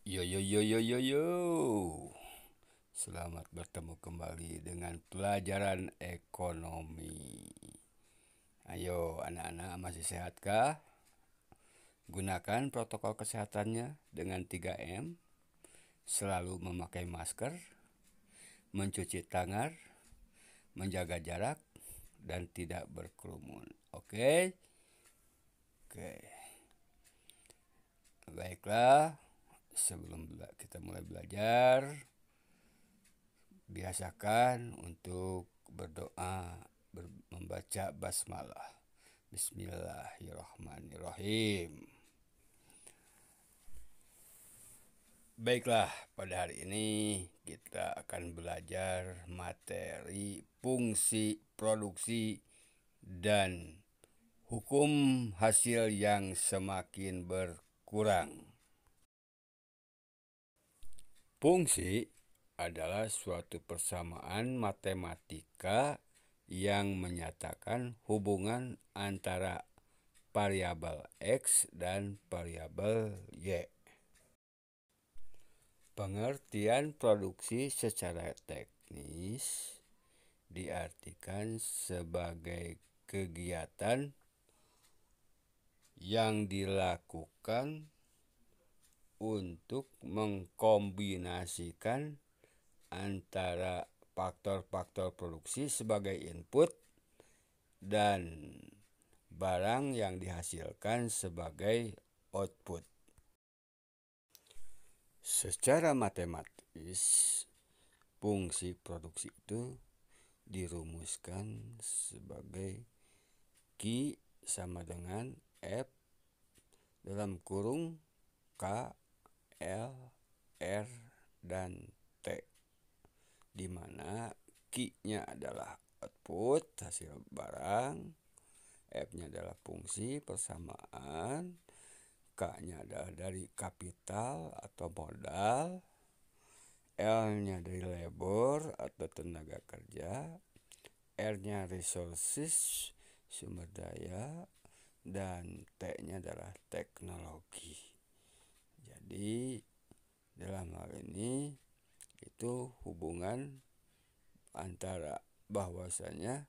Yo yo yo yo yo yo. Selamat bertemu kembali dengan pelajaran ekonomi. Ayo anak-anak, masih sehatkah? Gunakan protokol kesehatannya dengan 3M. Selalu memakai masker, mencuci tangan, menjaga jarak, dan tidak berkerumun. Oke? Oke. Baiklah, sebelum kita mulai belajar, biasakan untuk berdoa, membaca basmalah. Bismillahirrahmanirrahim. Baiklah, pada hari ini kita akan belajar materi fungsi produksi dan hukum hasil yang semakin berkurang. Fungsi adalah suatu persamaan matematika yang menyatakan hubungan antara variabel X dan variabel Y. Pengertian produksi secara teknis diartikan sebagai kegiatan yang dilakukan untuk mengkombinasikan antara faktor-faktor produksi sebagai input dan barang yang dihasilkan sebagai output. Secara matematis, fungsi produksi itu dirumuskan sebagai Q sama dengan F dalam kurung K, L, R, dan T, di mana Q-nya adalah output hasil barang, F-nya adalah fungsi persamaan, K-nya adalah dari kapital atau modal, L-nya dari labor atau tenaga kerja, R-nya resources sumber daya, dan T-nya adalah teknologi. Jadi dalam hal ini itu hubungan antara bahwasanya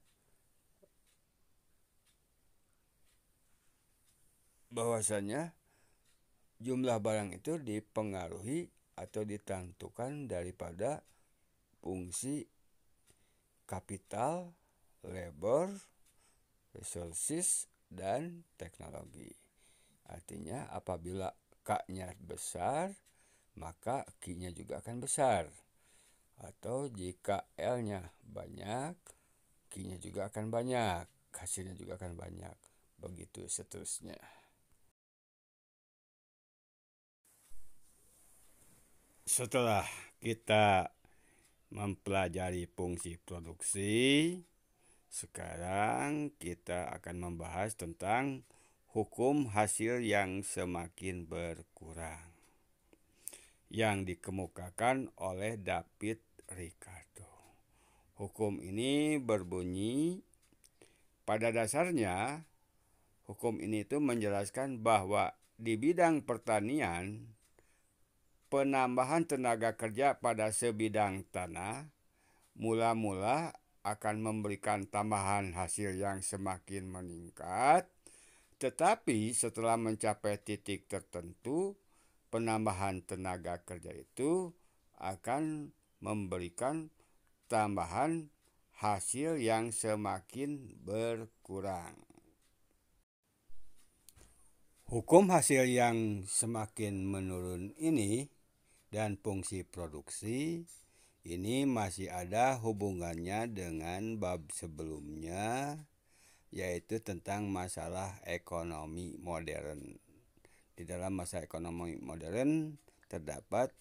jumlah barang itu dipengaruhi atau ditentukan daripada fungsi kapital, labor, resources, dan teknologi. Artinya apabila K-nya besar, maka Q-nya juga akan besar. Atau jika L-nya banyak, Q-nya juga akan banyak, hasilnya juga akan banyak. Begitu seterusnya. Setelah kita mempelajari fungsi produksi, sekarang kita akan membahas tentang hukum hasil yang semakin berkurang yang dikemukakan oleh David Ricardo. Hukum ini berbunyi, pada dasarnya hukum ini itu menjelaskan bahwa di bidang pertanian, penambahan tenaga kerja pada sebidang tanah mula-mula akan memberikan tambahan hasil yang semakin meningkat, tetapi setelah mencapai titik tertentu, penambahan tenaga kerja itu akan memberikan tambahan hasil yang semakin berkurang. Hukum hasil yang semakin menurun ini dan fungsi produksi ini masih ada hubungannya dengan bab sebelumnya, yaitu tentang masalah ekonomi modern. Di dalam masa ekonomi modern terdapat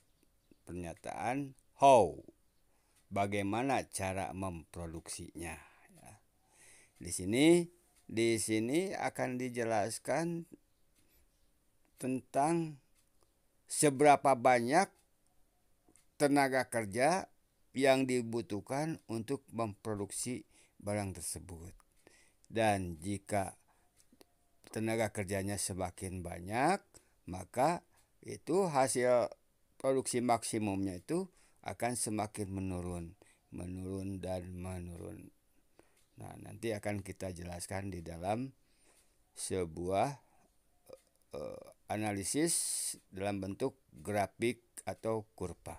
pernyataan how, bagaimana cara memproduksinya. Di sini akan dijelaskan tentang seberapa banyak tenaga kerja yang dibutuhkan untuk memproduksi barang tersebut. Dan jika tenaga kerjanya semakin banyak, maka itu hasil produksi maksimumnya itu akan semakin menurun dan menurun. Nah, nanti akan kita jelaskan di dalam sebuah analisis dalam bentuk grafik atau kurva.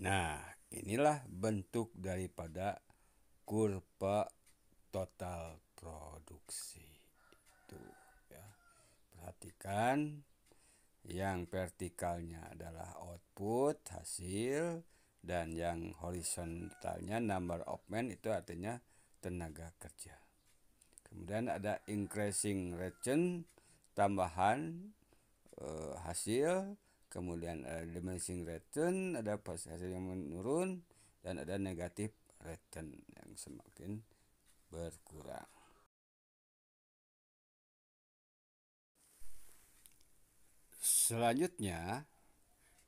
Nah, inilah bentuk daripada kurva total produksi. Itu ya. Perhatikan, yang vertikalnya adalah output, hasil, dan yang horizontalnya number of men, itu artinya tenaga kerja. Kemudian ada increasing return, tambahan hasil. Kemudian ada diminishing return, ada hasil yang menurun, dan ada negatif return yang semakin berkurang. Selanjutnya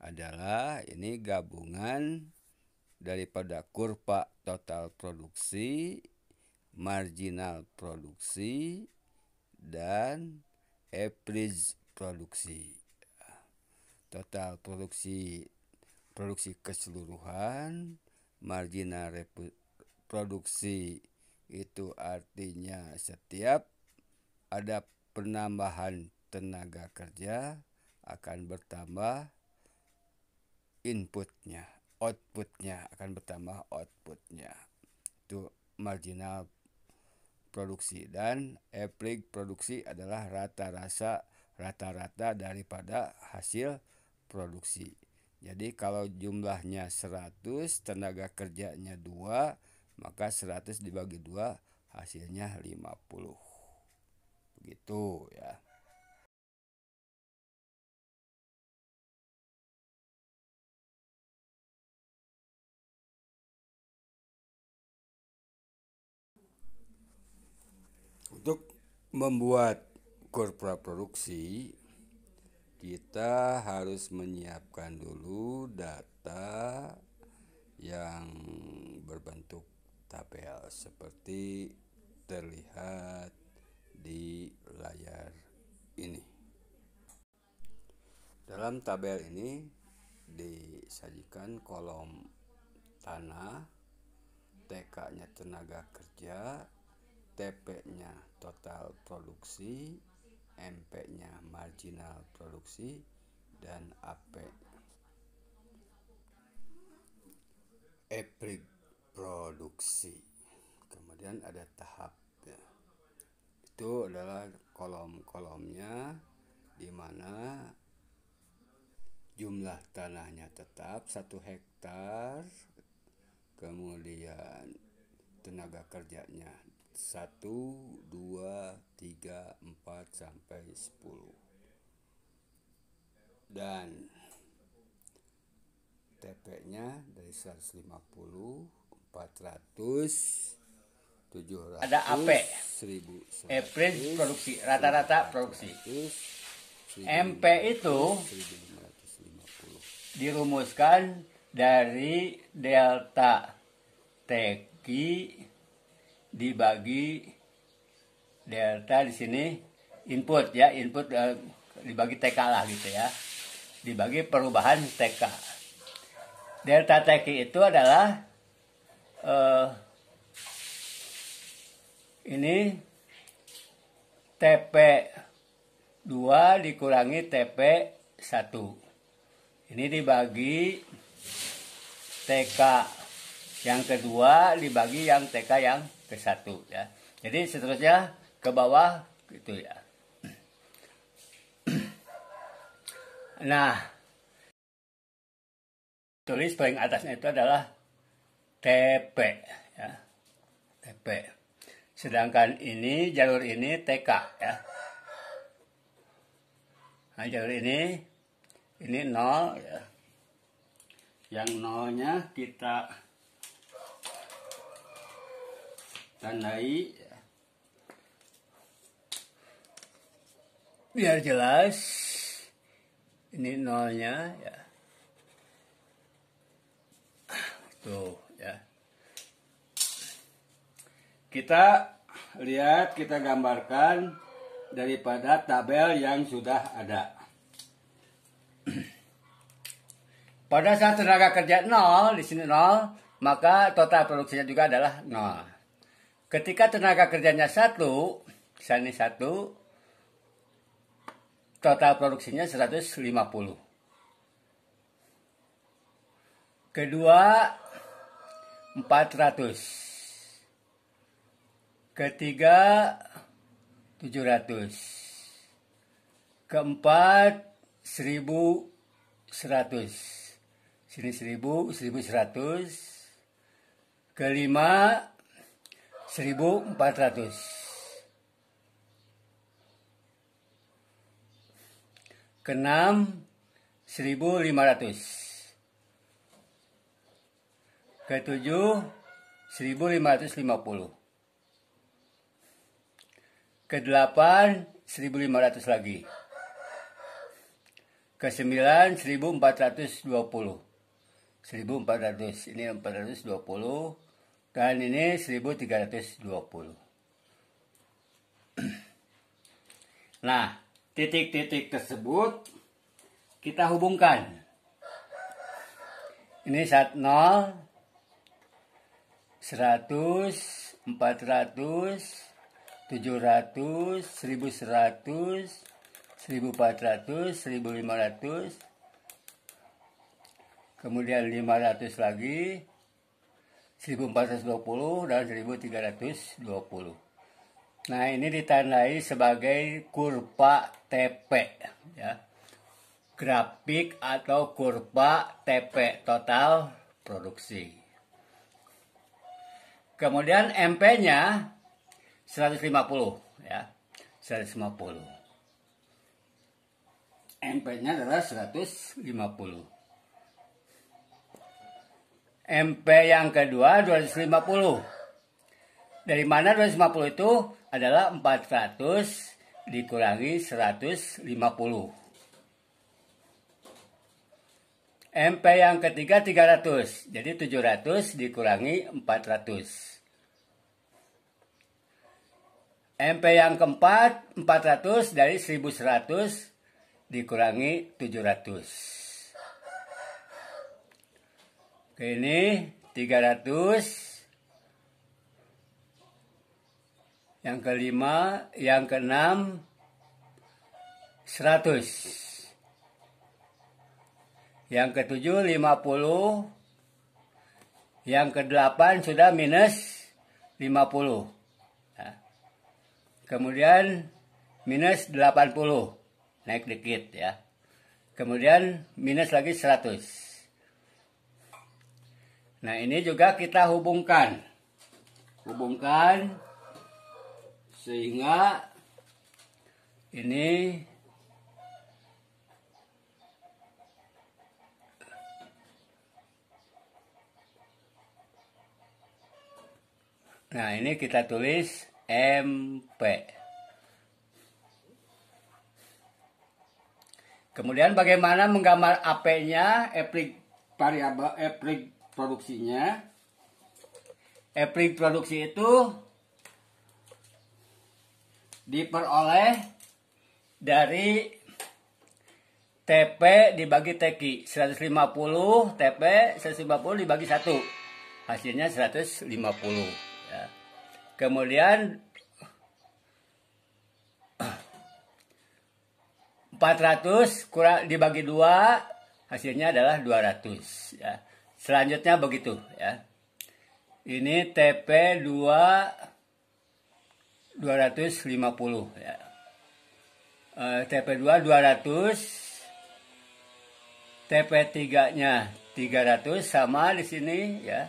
adalah ini gabungan daripada kurva total produksi, marginal produksi, dan average produksi. Total produksi keseluruhan, marginal produksi itu artinya setiap ada penambahan tenaga kerja akan bertambah inputnya, outputnya akan bertambah outputnya. Itu marginal produksi. Dan average produksi adalah rata-rata daripada hasil produksi. Jadi kalau jumlahnya 100, tenaga kerjanya 2, maka 100 dibagi 2 hasilnya 50. Begitu ya. Untuk membuat kurva produksi, kita harus menyiapkan dulu data yang berbentuk tabel seperti terlihat di layar ini. Dalam tabel ini disajikan kolom tanah, TK-nya tenaga kerja, TP-nya total produksi, MP-nya marginal produksi, dan AP average produksi. Kemudian ada tahap ya. Itu adalah kolom-kolomnya, di mana jumlah tanahnya tetap 1 hektar, kemudian tenaga kerjanya 1, 2, 3, 4 sampai 10. Dan TP-nya dari 150, 400, 700, ada AP, 1100, average produksi, rata-rata produksi. MP itu 1550 dirumuskan dari delta TQ dibagi delta di sini input ya, input dibagi TK lah gitu ya, dibagi perubahan TK. Delta TQ itu adalah ini TP 2 dikurangi TP 1. Ini dibagi TK yang kedua dibagi yang TK yang ke-1 ya. Jadi seterusnya ke bawah gitu ya. Nah, tulis paling atasnya itu adalah TP ya. TP. Sedangkan ini jalur ini TK ya. Nah, jalur ini 0 ya. Yang 0-nya kita tandai ya. Biar jelas. Ini 0-nya ya. Tuh ya. Kita lihat, kita gambarkan daripada tabel yang sudah ada. Pada saat tenaga kerja 0, di sini 0, maka total produksinya juga adalah 0. Ketika tenaga kerjanya 1, di sini 1, total produksinya 150. Kedua, 400. Ketiga, 700. Keempat, 1.100. Sini 1.000, 1.100. Kelima, 1.400. Keenam, 1.500. Ketujuh, 1.550. Kedelapan, 1.500 lagi. Kesembilan, 1.420. 1.400, ini 420, dan ini 1.320. Nah, titik-titik tersebut kita hubungkan. Ini 0, 100, 400, 700, 1.100, 1.400, 1.500, kemudian 500 lagi, 1.420 dan 1.320. Nah, ini ditandai sebagai kurva TP, ya. Grafik atau kurva TP, total produksi. Kemudian MP-nya 150, ya. 150. MP-nya adalah 150. MP yang kedua 250. Dari mana 250 itu adalah 400 dikurangi 150. MP yang ketiga 300. Jadi 700 dikurangi 400. MP yang keempat 400 dari 1.100 dikurangi 700. Oke, ini 300. Yang kelima, yang keenam 100. Yang ketujuh 50. Yang kedelapan sudah minus 50. Kemudian minus 80, naik dikit ya. Kemudian minus lagi 100. Nah, ini juga kita hubungkan. Hubungkan sehingga ini nah, ini kita tulis MP. Kemudian bagaimana menggambar AP-nya, variabel aplik produksinya. Aplik produksi itu diperoleh dari TP dibagi TQ. 150 TP 150 dibagi 1. Hasilnya 150 ya. Kemudian 400 kurang dibagi 2, hasilnya adalah 200 ya. Selanjutnya begitu ya. Ini TP 2 250 ya. TP 2 200. TP 3-nya 300 sama di sini ya.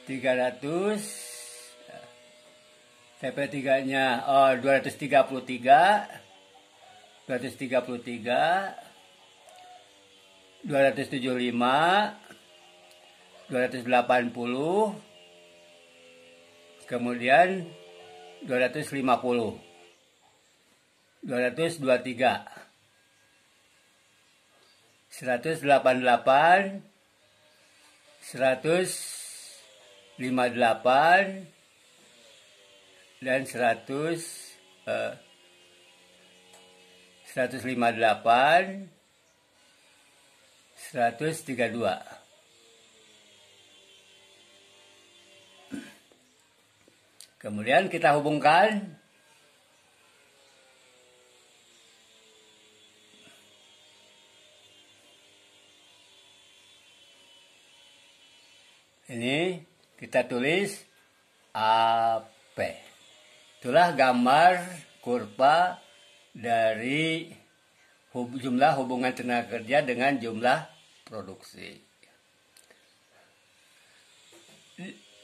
300. TP 3-nya 233. 233, 275, 280, kemudian 250, 223, 188, 158, dan 100 158, 132. Kemudian kita hubungkan ini, kita tulis AP. Itulah gambar kurva dari jumlah hubungan tenaga kerja dengan jumlah produksi.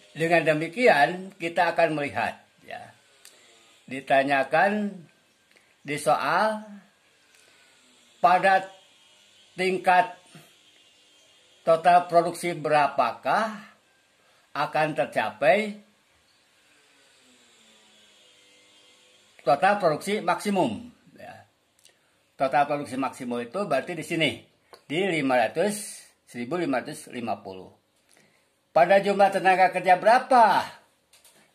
Dengan demikian kita akan melihat, ya, ditanyakan di soal pada tingkat total produksi berapakah akan tercapai total produksi maksimum. Ya. Total produksi maksimum itu berarti di sini di 1550. Pada jumlah tenaga kerja berapa?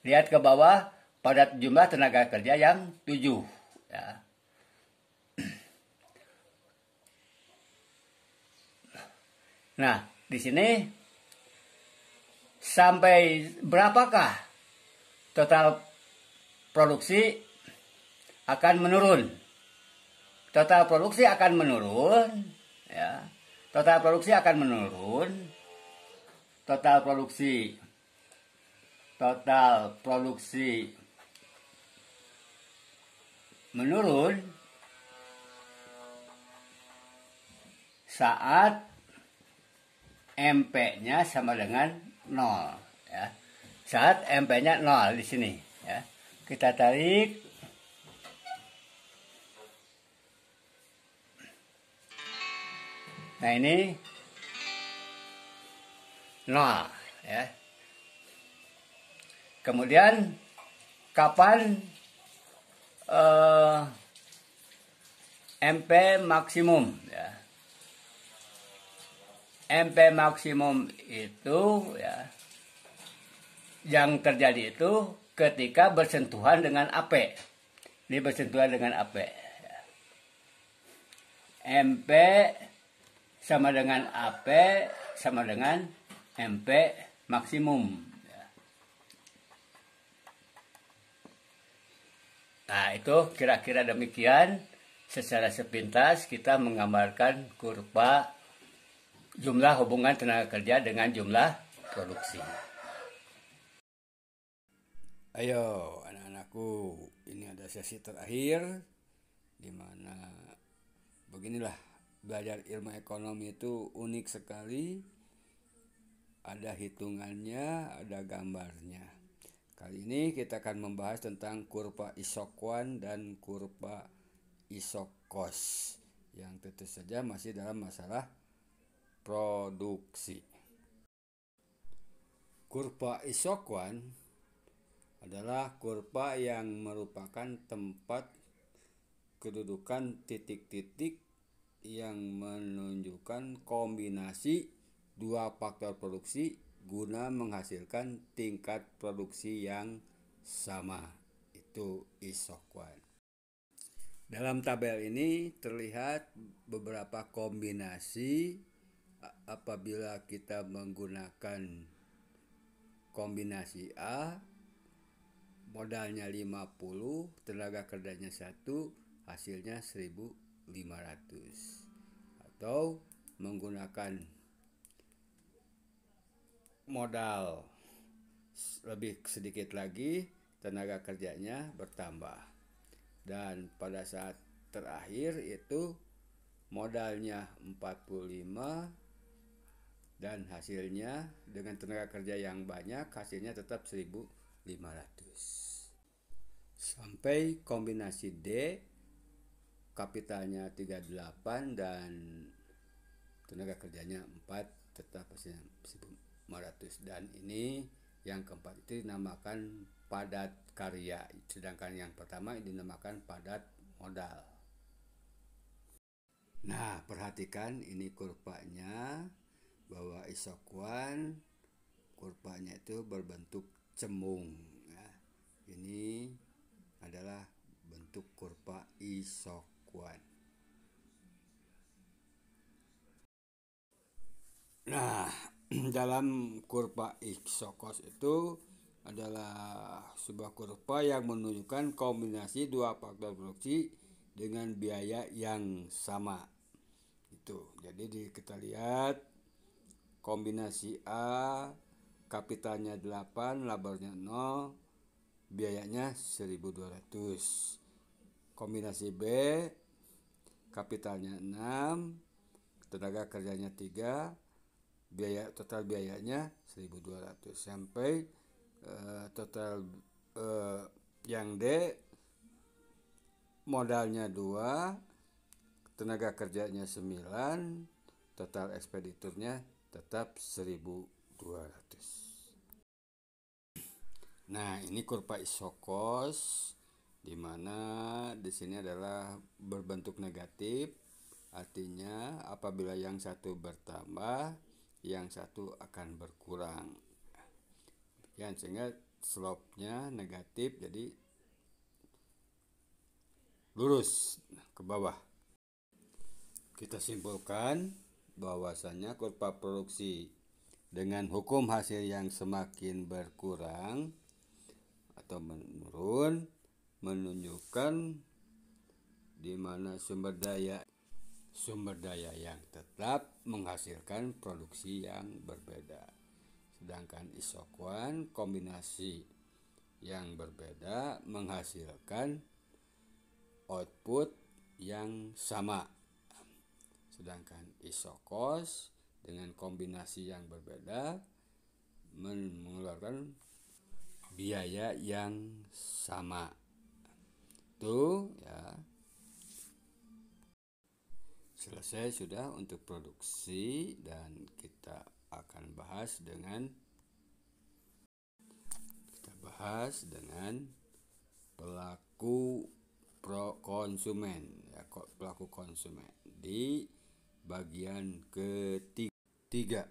Lihat ke bawah, pada jumlah tenaga kerja yang 7. Ya. Nah, di sini sampai berapakah total produksi akan menurun? Total produksi akan menurun, ya. Total produksi akan menurun. Total produksi menurun saat MP-nya sama dengan 0, ya. Saat MP-nya 0 di sini, ya. Kita tarik. Nah, ini 0, ya. Kemudian kapan MP maksimum, ya. MP maksimum itu, ya, yang terjadi itu ketika bersentuhan dengan AP. Ini bersentuhan dengan AP. Ya. MP sama dengan AP sama dengan MP maksimum. Ya. Nah, itu kira-kira demikian. Secara sepintas kita menggambarkan kurva jumlah hubungan tenaga kerja dengan jumlah produksi. Ayo anak-anakku, ini ada sesi terakhir di mana beginilah belajar ilmu ekonomi itu unik sekali. Ada hitungannya, ada gambarnya. Kali ini kita akan membahas tentang kurva Isoquant dan kurva Isocos yang tentu saja masih dalam masalah produksi. Kurva Isoquant adalah kurva yang merupakan tempat kedudukan titik-titik yang menunjukkan kombinasi dua faktor produksi guna menghasilkan tingkat produksi yang sama. Itu Isoquant. Dalam tabel ini terlihat beberapa kombinasi. Apabila kita menggunakan kombinasi A, modalnya 50, tenaga kerjanya 1, hasilnya 1.500. Atau menggunakan modal lebih sedikit lagi, tenaga kerjanya bertambah. Dan pada saat terakhir itu modalnya 45 dan hasilnya dengan tenaga kerja yang banyak hasilnya tetap 1.500. Sampai kombinasi D, kapitalnya 38 dan tenaga kerjanya 4, tetap hasilnya 1.500. Dan ini yang keempat itu dinamakan padat karya, sedangkan yang pertama dinamakan padat modal. Nah, perhatikan ini kurvanya, bahwa Isoquant kurvanya itu berbentuk cembung, ya. Ini adalah bentuk kurva Isoquant. Nah, dalam kurva Isokos itu adalah sebuah kurva yang menunjukkan kombinasi dua faktor produksi dengan biaya yang sama. Itu. Jadi kita lihat kombinasi A kapitalnya 8, labornya 0, biayanya 1.200. Kombinasi B kapitalnya 6, tenaga kerjanya 3, total biayanya 1.200 sampai total yang D modalnya 2, tenaga kerjanya 9, total ekspediturnya tetap 1.200. Nah, ini kurva Isokos di mana di sini adalah berbentuk negatif, artinya apabila yang satu bertambah, yang satu akan berkurang. Ya, sehingga slope-nya negatif, jadi lurus ke bawah. Kita simpulkan bahwasannya kurva produksi dengan hukum hasil yang semakin berkurang atau menurun menunjukkan di mana sumber daya yang tetap menghasilkan produksi yang berbeda. Sedangkan isokwan kombinasi yang berbeda menghasilkan output yang sama. Sedangkan isokos dengan kombinasi yang berbeda mengeluarkan biaya yang sama. Itu ya. Selesai sudah untuk produksi, dan kita akan bahas dengan pelaku konsumen ya, pelaku konsumen di bagian ketiga.